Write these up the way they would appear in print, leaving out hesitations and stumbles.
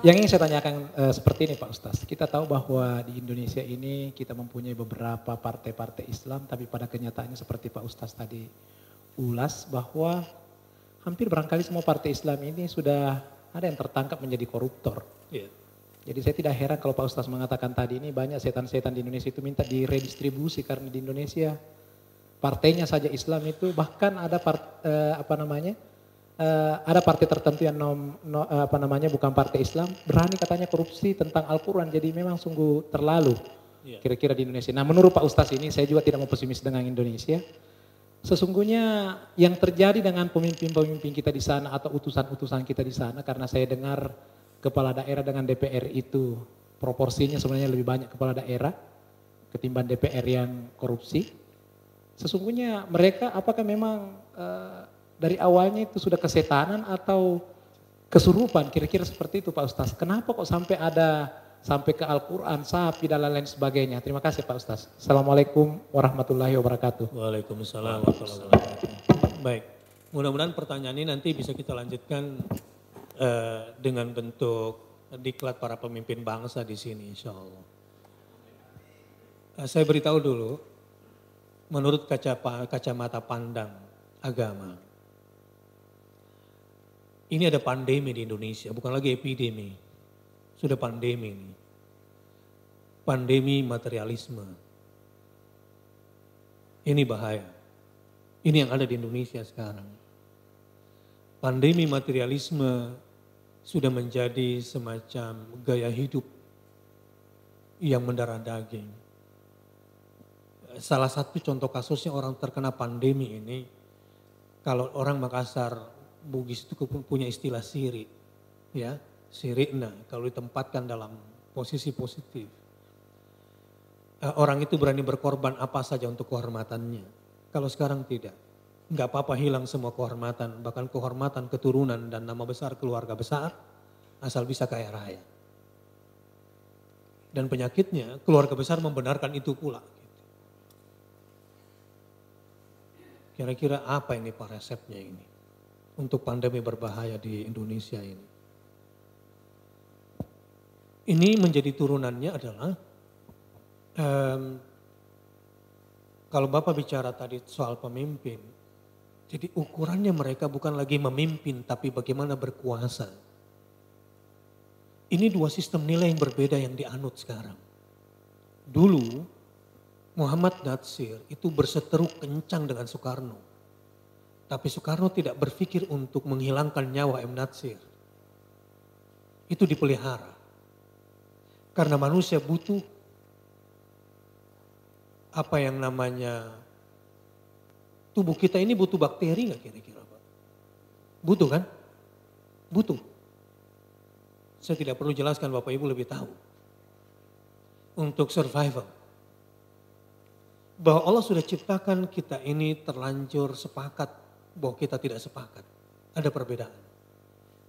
yang ingin saya tanyakan seperti ini Pak Ustaz. Kita tahu bahwa di Indonesia ini kita mempunyai beberapa partai-partai Islam, tapi pada kenyataannya seperti Pak Ustaz tadi ulas bahwa hampir barangkali semua partai Islam ini sudah ada yang tertangkap menjadi koruptor. Iya. Jadi saya tidak heran kalau Pak Ustaz mengatakan tadi ini banyak setan-setan di Indonesia itu minta diredistribusi karena di Indonesia partainya saja Islam itu bahkan ada ada partai tertentu yang bukan partai Islam berani katanya korupsi tentang Al-Quran. Jadi memang sungguh terlalu kira-kira di Indonesia. Nah menurut Pak Ustaz ini saya juga tidak mau pesimis dengan Indonesia. Sesungguhnya yang terjadi dengan pemimpin-pemimpin kita di sana atau utusan-utusan kita di sana, karena saya dengar kepala daerah dengan DPR itu proporsinya sebenarnya lebih banyak kepala daerah ketimbang DPR yang korupsi. Sesungguhnya mereka apakah memang dari awalnya itu sudah kesetanan atau kesurupan, kira-kira seperti itu Pak Ustaz. Kenapa kok sampai ke Al-Quran, sapi dan lain-lain sebagainya. Terima kasih Pak Ustaz. Assalamualaikum warahmatullahi wabarakatuh. Waalaikumsalam warahmatullahi wabarakatuh. Baik, mudah-mudahan pertanyaan ini nanti bisa kita lanjutkan dengan bentuk diklat para pemimpin bangsa di sini insya Allah. Saya beritahu dulu, menurut kacamata pandang agama, ini ada pandemi di Indonesia, bukan lagi epidemi, sudah pandemi ini. Pandemi materialisme. Ini bahaya. Ini yang ada di Indonesia sekarang. Pandemi materialisme sudah menjadi semacam gaya hidup yang mendarah daging. Salah satu contoh kasusnya orang terkena pandemi ini, kalau orang Makassar, Bugis itu punya istilah siri, ya, sirikna, kalau ditempatkan dalam posisi positif. Orang itu berani berkorban apa saja untuk kehormatannya. Kalau sekarang tidak. Enggak apa-apa hilang semua kehormatan, bahkan kehormatan keturunan dan nama besar keluarga besar, asal bisa kaya raya. Dan penyakitnya keluarga besar membenarkan itu pula. Kira-kira apa ini Pak resepnya ini untuk pandemi berbahaya di Indonesia ini? Ini menjadi turunannya adalah, kalau Bapak bicara tadi soal pemimpin, jadi ukurannya mereka bukan lagi memimpin tapi bagaimana berkuasa. Ini dua sistem nilai yang berbeda yang dianut sekarang. Dulu Muhammad Natsir itu berseteru kencang dengan Soekarno. Tapi Soekarno tidak berpikir untuk menghilangkan nyawa M. Natsir. Itu dipelihara. Karena manusia butuh apa yang namanya, tubuh kita ini butuh bakteri nggak kira-kira Pak? Butuh kan? Butuh. Saya tidak perlu jelaskan, Bapak Ibu lebih tahu. Untuk survival. Bahwa Allah sudah ciptakan kita ini terlanjur sepakat bahwa kita tidak sepakat. Ada perbedaan.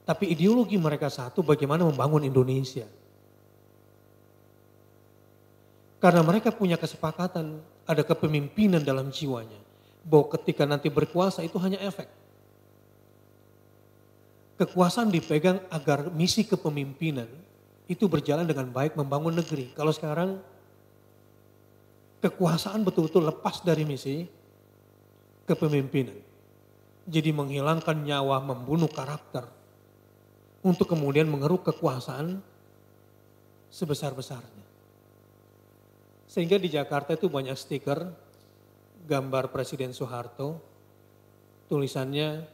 Tapi ideologi mereka satu, bagaimana membangun Indonesia. Karena mereka punya kesepakatan, ada kepemimpinan dalam jiwanya. Bahwa ketika nanti berkuasa itu hanya efek. Kekuasaan dipegang agar misi kepemimpinan itu berjalan dengan baik membangun negeri. Kalau sekarang kekuasaan betul-betul lepas dari misi kepemimpinan. Jadi menghilangkan nyawa, membunuh karakter. Untuk kemudian mengeruk kekuasaan sebesar-besarnya. Sehingga di Jakarta itu banyak stiker gambar Presiden Soeharto, tulisannya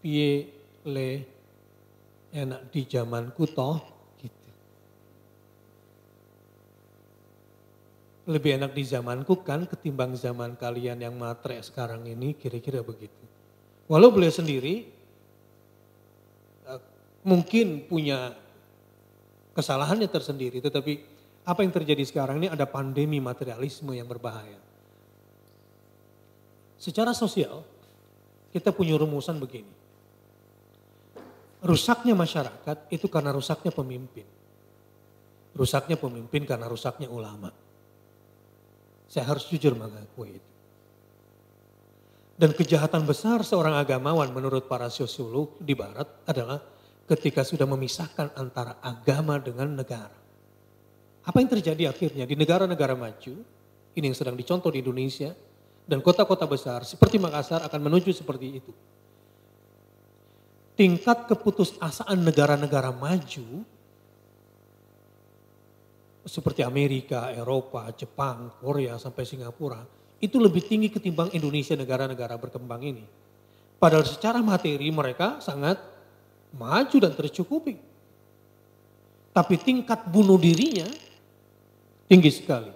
piye le enak di zamanku toh gitu. Lebih enak di zamanku kan ketimbang zaman kalian yang matre sekarang ini, kira-kira begitu. Walau beliau sendiri mungkin punya kesalahannya tersendiri, tetapi apa yang terjadi sekarang ini ada pandemi materialisme yang berbahaya. Secara sosial, kita punya rumusan begini. Rusaknya masyarakat itu karena rusaknya pemimpin. Rusaknya pemimpin karena rusaknya ulama. Saya harus jujur mengakui itu. Dan kejahatan besar seorang agamawan menurut para sosiolog di barat adalah ketika sudah memisahkan antara agama dengan negara. Apa yang terjadi akhirnya di negara-negara maju, ini yang sedang dicontoh di Indonesia, dan kota-kota besar seperti Makassar akan menuju seperti itu. Tingkat keputusasaan negara-negara maju, seperti Amerika, Eropa, Jepang, Korea, sampai Singapura, itu lebih tinggi ketimbang Indonesia, negara-negara berkembang ini. Padahal secara materi mereka sangat maju dan tercukupi. Tapi tingkat bunuh dirinya tinggi sekali.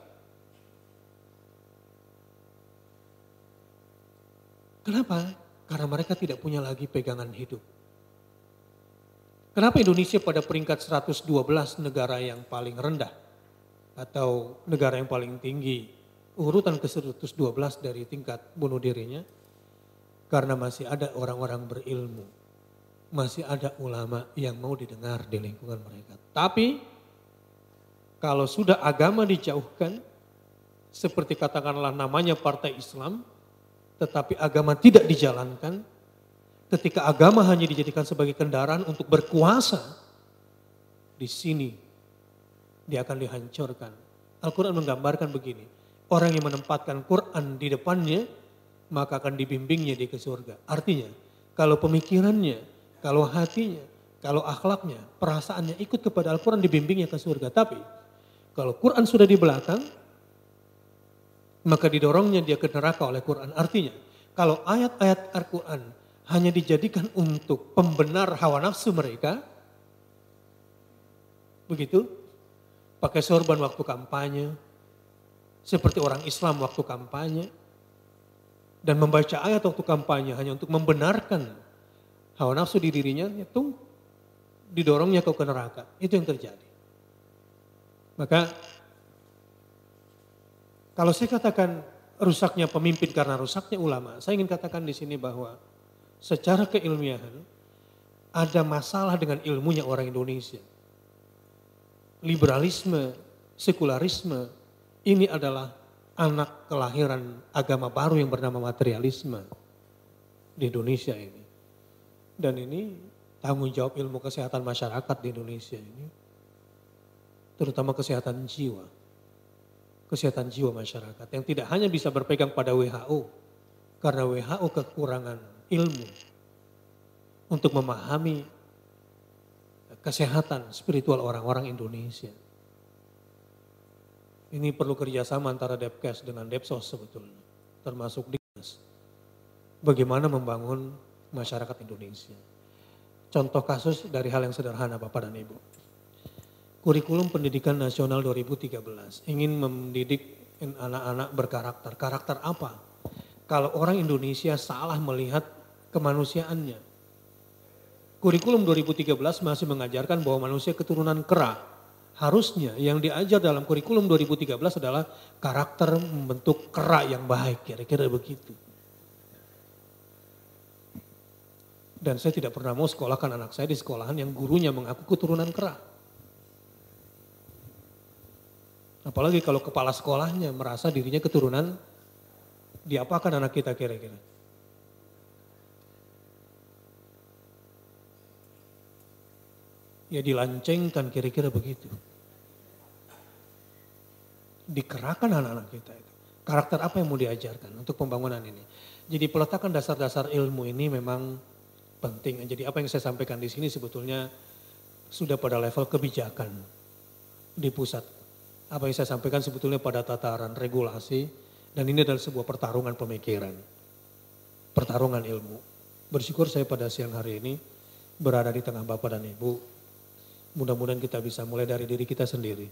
Kenapa? Karena mereka tidak punya lagi pegangan hidup. Kenapa Indonesia pada peringkat 112 negara yang paling rendah? Atau negara yang paling tinggi, urutan ke 112 dari tingkat bunuh dirinya? Karena masih ada orang-orang berilmu. Masih ada ulama yang mau didengar di lingkungan mereka. Tapi kalau sudah agama dijauhkan, seperti katakanlah namanya partai Islam, tetapi agama tidak dijalankan, ketika agama hanya dijadikan sebagai kendaraan untuk berkuasa, di sini dia akan dihancurkan. Al-Quran menggambarkan begini, orang yang menempatkan Quran di depannya, maka akan dibimbingnya dia ke surga. Artinya, kalau pemikirannya, kalau hatinya, kalau akhlaknya, perasaannya ikut kepada Al-Quran, dibimbingnya ke surga. Tapi kalau Quran sudah di belakang, maka didorongnya dia ke neraka oleh Quran. Artinya, kalau ayat-ayat Al-Quran hanya dijadikan untuk pembenar hawa nafsu mereka, begitu, pakai sorban waktu kampanye, seperti orang Islam waktu kampanye, dan membaca ayat waktu kampanye hanya untuk membenarkan hawa nafsu di dirinya, itu didorongnya ke neraka. Itu yang terjadi. Maka kalau saya katakan rusaknya pemimpin karena rusaknya ulama, saya ingin katakan di sini bahwa secara keilmiahan ada masalah dengan ilmunya orang Indonesia. Liberalisme, sekularisme, ini adalah anak kelahiran agama baru yang bernama materialisme di Indonesia ini. Dan ini tanggung jawab ilmu kesehatan masyarakat di Indonesia ini. Terutama kesehatan jiwa. Kesehatan jiwa masyarakat yang tidak hanya bisa berpegang pada WHO. Karena WHO kekurangan ilmu untuk memahami kesehatan spiritual orang-orang Indonesia. Ini perlu kerjasama antara Depkes dengan Depsos sebetulnya. Termasuk Dinas. Bagaimana membangun masyarakat Indonesia. Contoh kasus dari hal yang sederhana Bapak dan Ibu. Kurikulum Pendidikan Nasional 2013 ingin mendidik anak-anak berkarakter. Karakter apa? Kalau orang Indonesia salah melihat kemanusiaannya. Kurikulum 2013 masih mengajarkan bahwa manusia keturunan kera. Harusnya yang diajar dalam kurikulum 2013 adalah karakter membentuk kera yang baik, kira-kira begitu. Dan saya tidak pernah mau sekolahkan anak saya di sekolahan yang gurunya mengaku keturunan kera. Apalagi kalau kepala sekolahnya merasa dirinya keturunan, diapakan anak kita kira-kira? Ya dilancengkan kira-kira begitu. Dikerahkan anak-anak kita itu. Karakter apa yang mau diajarkan untuk pembangunan ini? Jadi peletakan dasar-dasar ilmu ini memang penting. Jadi apa yang saya sampaikan di sini sebetulnya sudah pada level kebijakan di pusat. Apa yang saya sampaikan sebetulnya pada tataran regulasi dan ini adalah sebuah pertarungan pemikiran. Pertarungan ilmu. Bersyukur saya pada siang hari ini berada di tengah Bapak dan Ibu. Mudah-mudahan kita bisa mulai dari diri kita sendiri.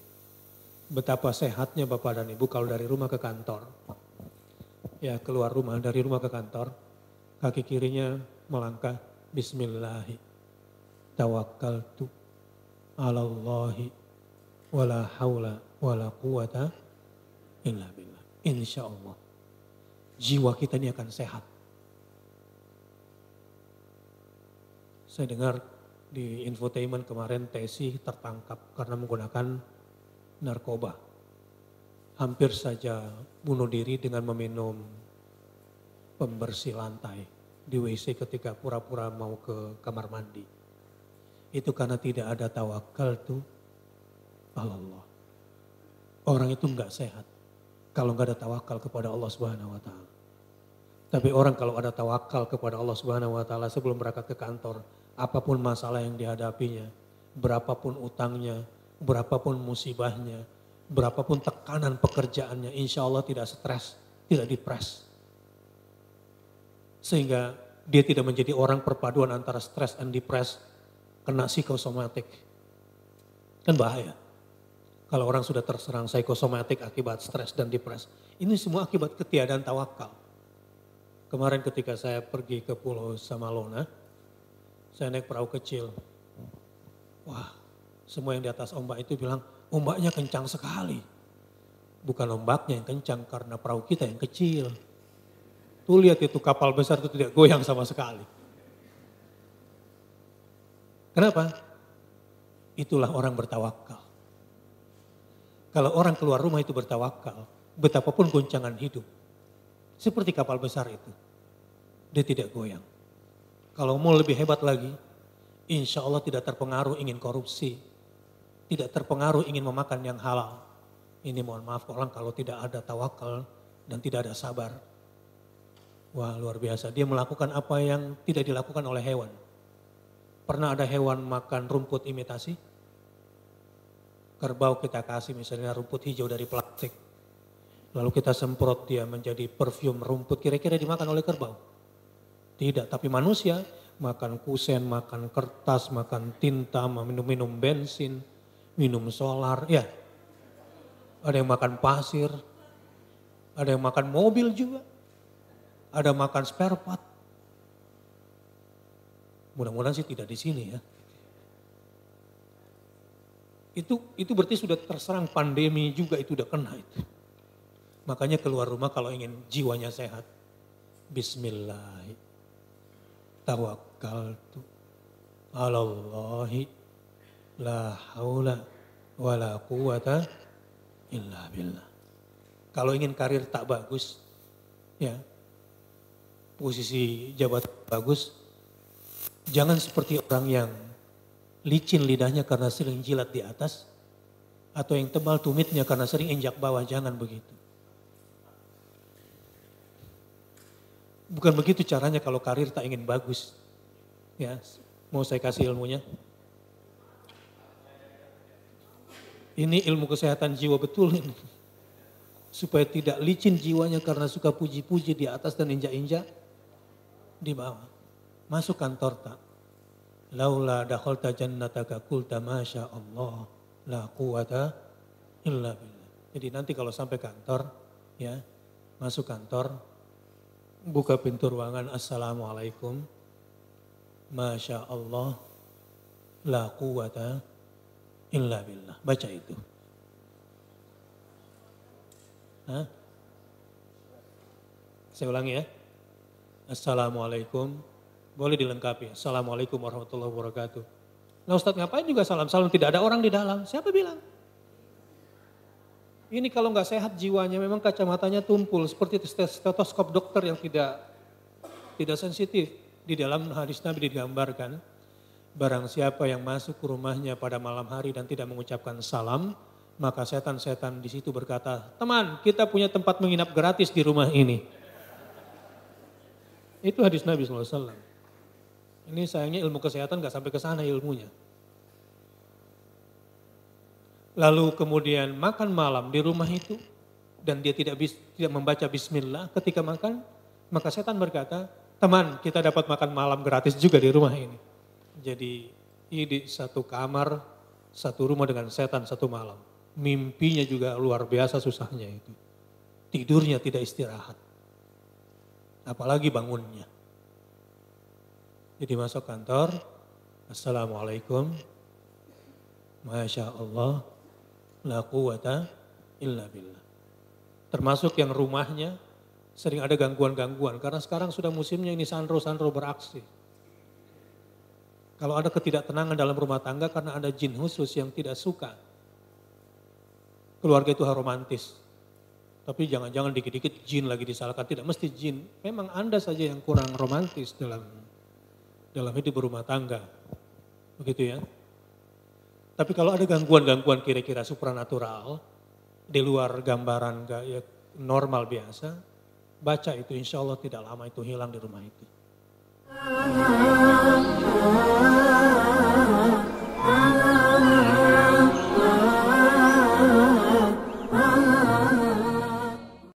Betapa sehatnya Bapak dan Ibu kalau dari rumah ke kantor. Ya keluar rumah, dari rumah ke kantor. Kaki kirinya melangkah Bismillahi. Tawakkaltu alallahi wala haula wala quwata illa billah. Insya Allah jiwa kita ini akan sehat. Saya dengar di infotainment kemarin Tesi tertangkap karena menggunakan narkoba. Hampir saja bunuh diri dengan meminum pembersih lantai di WC ketika pura-pura mau ke kamar mandi. itu karena tidak ada tawakal tuh Allah. Orang itu enggak sehat kalau enggak ada tawakal kepada Allah Subhanahu wa taala. Tapi orang kalau ada tawakal kepada Allah Subhanahu wa taala sebelum berangkat ke kantor, apapun masalah yang dihadapinya, berapapun utangnya, berapapun musibahnya, berapapun tekanan pekerjaannya, insya Allah tidak stres, tidak depres. Sehingga dia tidak menjadi orang perpaduan antara stres dan depres, kena psikosomatik. Kan bahaya. Kalau orang sudah terserang psikosomatik akibat stres dan depres. Ini semua akibat ketiadaan tawakal. Kemarin ketika saya pergi ke Pulau Samalona, saya naik perahu kecil. Wah, semua yang di atas ombak itu bilang, ombaknya kencang sekali. Bukan ombaknya yang kencang karena perahu kita yang kecil. Tuh lihat itu kapal besar itu tidak goyang sama sekali. Kenapa? Itulah orang bertawakal. Kalau orang keluar rumah itu bertawakal, betapapun goncangan hidup. Seperti kapal besar itu, dia tidak goyang. Kalau mau lebih hebat lagi, insya Allah tidak terpengaruh ingin korupsi. Tidak terpengaruh ingin memakan yang halal. Ini mohon maaf orang kalau tidak ada tawakal dan tidak ada sabar. Wah luar biasa, dia melakukan apa yang tidak dilakukan oleh hewan. Pernah ada hewan makan rumput imitasi? Kerbau kita kasih misalnya rumput hijau dari plastik. Lalu kita semprot dia menjadi perfume rumput, kira-kira dimakan oleh kerbau? Tidak, tapi manusia makan kusen, makan kertas, makan tinta, minum bensin, minum solar, ya. Ada yang makan pasir, ada yang makan mobil juga, ada makan spare part. Mudah-mudahan sih tidak di sini ya. Itu berarti sudah terserang pandemi juga itu udah kena itu. Makanya keluar rumah kalau ingin jiwanya sehat. Bismillah. Tawakkaltu alallahi la haula wala quwata illa billah. Kalau ingin karir tak bagus, ya posisi jabatan bagus, jangan seperti orang yang licin lidahnya karena sering jilat di atas, atau yang tebal tumitnya karena sering injak bawah, jangan begitu. Bukan begitu caranya kalau karir tak ingin bagus. Ya, mau saya kasih ilmunya. Ini ilmu kesehatan jiwa betul ini. Supaya tidak licin jiwanya karena suka puji-puji di atas dan injak-injak di bawah. Masuk kantor tak. Laula dakhalta jannataka qulta masya Allah la quwata illa billah. Jadi nanti kalau sampai kantor ya, masuk kantor, buka pintu ruangan, assalamualaikum, masya Allah la quwata illa billah. Baca itu. Hah? Saya ulangi ya. Assalamualaikum. Boleh dilengkapi. Assalamualaikum warahmatullahi wabarakatuh. Nah Ustadz ngapain juga salam-salam, tidak ada orang di dalam. Siapa bilang? Ini kalau nggak sehat jiwanya memang kacamatanya tumpul. Seperti stetoskop dokter yang tidak sensitif. Di dalam hadis Nabi digambarkan. Barang siapa yang masuk ke rumahnya pada malam hari dan tidak mengucapkan salam. Maka setan-setan di situ berkata, teman kita punya tempat menginap gratis di rumah ini. Itu hadis Nabi SAW. Ini sayangnya ilmu kesehatan gak sampai ke sana ilmunya. Lalu kemudian makan malam di rumah itu dan dia tidak membaca bismillah ketika makan, maka setan berkata, teman kita dapat makan malam gratis juga di rumah ini. Jadi ini satu kamar, satu rumah dengan setan satu malam. Mimpinya juga luar biasa susahnya itu. Tidurnya tidak istirahat. Apalagi bangunnya. Jadi masuk kantor, assalamualaikum, masya Allah, la quwata illa billah. Termasuk yang rumahnya sering ada gangguan-gangguan, karena sekarang sudah musimnya ini sandro-sandro beraksi. Kalau ada ketidaktenangan dalam rumah tangga karena ada jin khusus yang tidak suka. Keluarga itu romantis. Tapi jangan-jangan dikit-dikit jin lagi disalahkan, tidak mesti jin. Memang Anda saja yang kurang romantis dalam hidup berumah tangga. begitu ya. Tapi kalau ada gangguan-gangguan kira-kira supranatural, di luar gambaran ya, normal biasa, baca itu insya Allah tidak lama itu hilang di rumah itu.